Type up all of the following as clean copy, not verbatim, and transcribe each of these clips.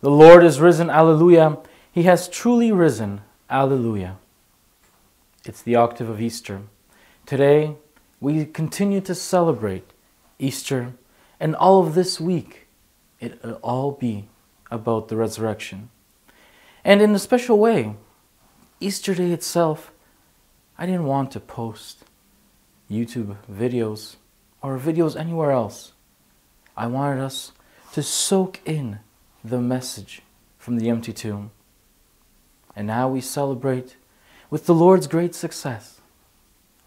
The Lord is risen, alleluia. He has truly risen, alleluia. It's the octave of Easter. Today, we continue to celebrate Easter, and all of this week, it'll all be about the resurrection. And in a special way, Easter Day itself, I didn't want to post YouTube videos or videos anywhere else. I wanted us to soak in the message from the empty tomb. And now we celebrate with the Lord's great success.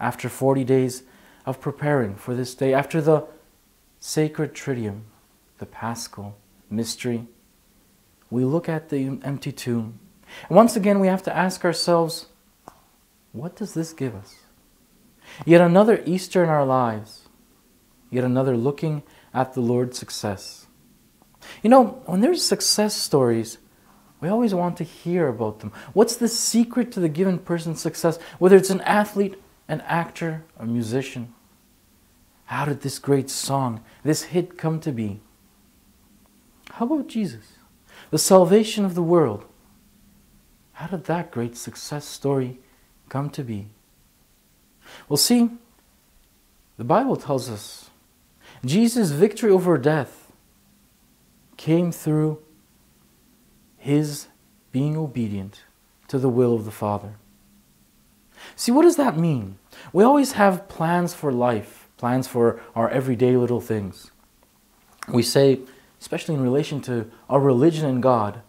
After 40 days of preparing for this day, after the sacred Triduum, the Paschal mystery, we look at the empty tomb. And once again, we have to ask ourselves, what does this give us? Yet another Easter in our lives. Yet another looking at the Lord's success. You know, when there's success stories, we always want to hear about them. What's the secret to the given person's success? Whether it's an athlete, an actor, a musician. How did this great song, this hit come to be? How about Jesus? The salvation of the world. How did that great success story come to be? Well, see, the Bible tells us Jesus' victory over death came through His being obedient to the will of the Father. See, what does that mean? We always have plans for life, plans for our everyday little things. We say, especially in relation to our religion and God,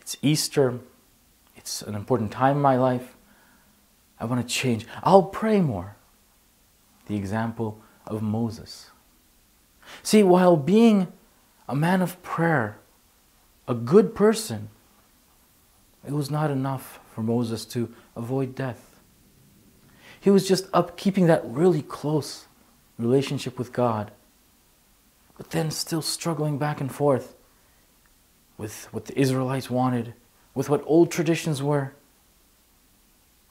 it's Easter, it's an important time in my life, I want to change. I'll pray more. The example of Moses. See, while being a man of prayer, a good person, it was not enough for Moses to avoid death. He was just up keeping that really close relationship with God, but then still struggling back and forth with what the Israelites wanted, with what old traditions were.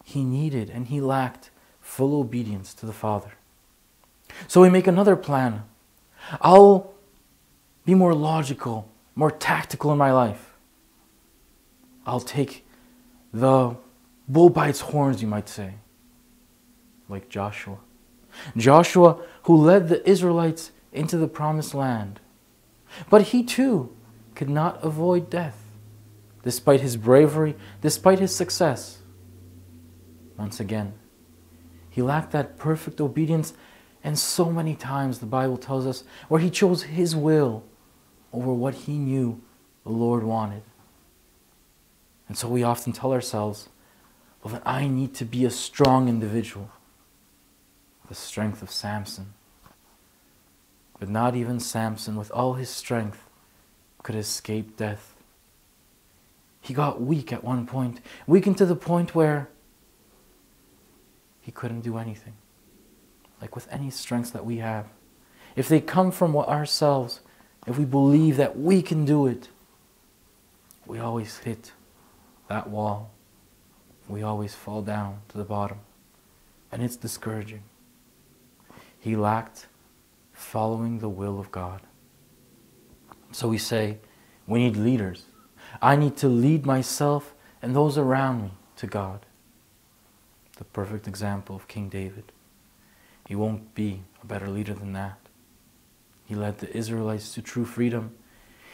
He needed and he lacked full obedience to the Father. So we make another plan. I'll be more logical, more tactical in my life. I'll take the bull by its horns, you might say, like Joshua. Joshua, who led the Israelites into the promised land. But he too could not avoid death, despite his bravery, despite his success. Once again, he lacked that perfect obedience, and so many times the Bible tells us where he chose his will over what he knew the Lord wanted. And so we often tell ourselves, well, that I need to be a strong individual. The strength of Samson. But not even Samson, with all his strength, could escape death. He got weak at one point, weakened to the point where he couldn't do anything. Like with any strengths that we have, if they come from ourselves, if we believe that we can do it, we always hit that wall. We always fall down to the bottom. And it's discouraging. He lacked following the will of God. So we say, we need leaders. I need to lead myself and those around me to God. The perfect example of King David. He won't be a better leader than that. He led the Israelites to true freedom.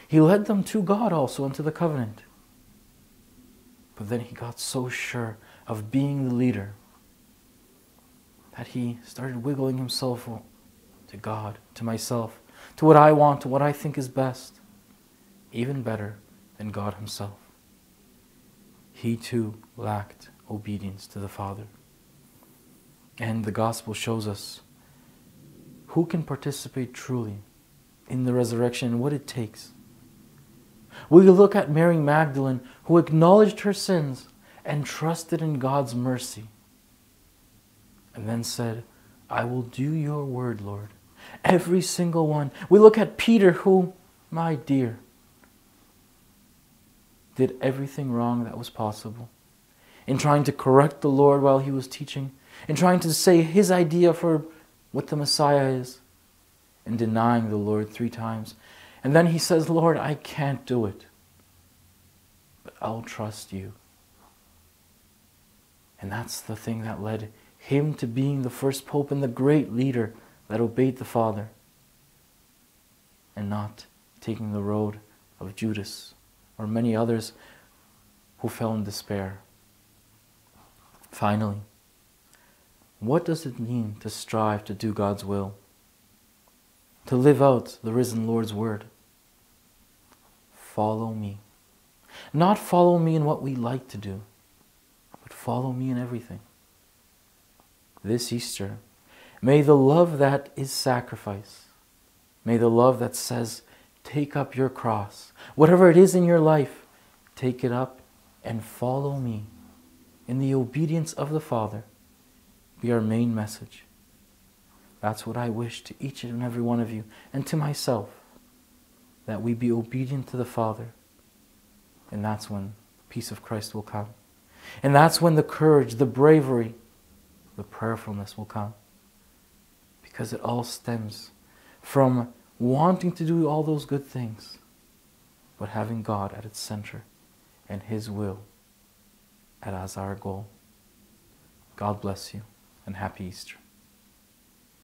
He led them to God also, into the covenant. But then he got so sure of being the leader that he started wiggling himself to God, to myself, to what I want, to what I think is best, even better than God himself. He too lacked obedience to the Father. And the gospel shows us who can participate truly in the resurrection and what it takes. We look at Mary Magdalene, who acknowledged her sins and trusted in God's mercy, and then said, I will do your word, Lord. Every single one. We look at Peter, who, my dear, did everything wrong that was possible in trying to correct the Lord while he was teaching, in trying to say his idea for what the Messiah is, and denying the Lord 3 times. And then he says, Lord, I can't do it. I'll trust you. And that's the thing that led him to being the first pope and the great leader that obeyed the Father, and not taking the road of Judas or many others who fell in despair. Finally, what does it mean to strive to do God's will? To live out the risen Lord's word? Follow me. Not follow me in what we like to do, but follow me in everything. This Easter, may the love that is sacrifice, may the love that says, take up your cross, whatever it is in your life, take it up and follow me in the obedience of the Father, be our main message. That's what I wish to each and every one of you, and to myself, that we be obedient to the Father. And that's when the peace of Christ will come. And that's when the courage, the bravery, the prayerfulness will come. Because it all stems from wanting to do all those good things, but having God at its center and His will as our goal. God bless you, and happy Easter.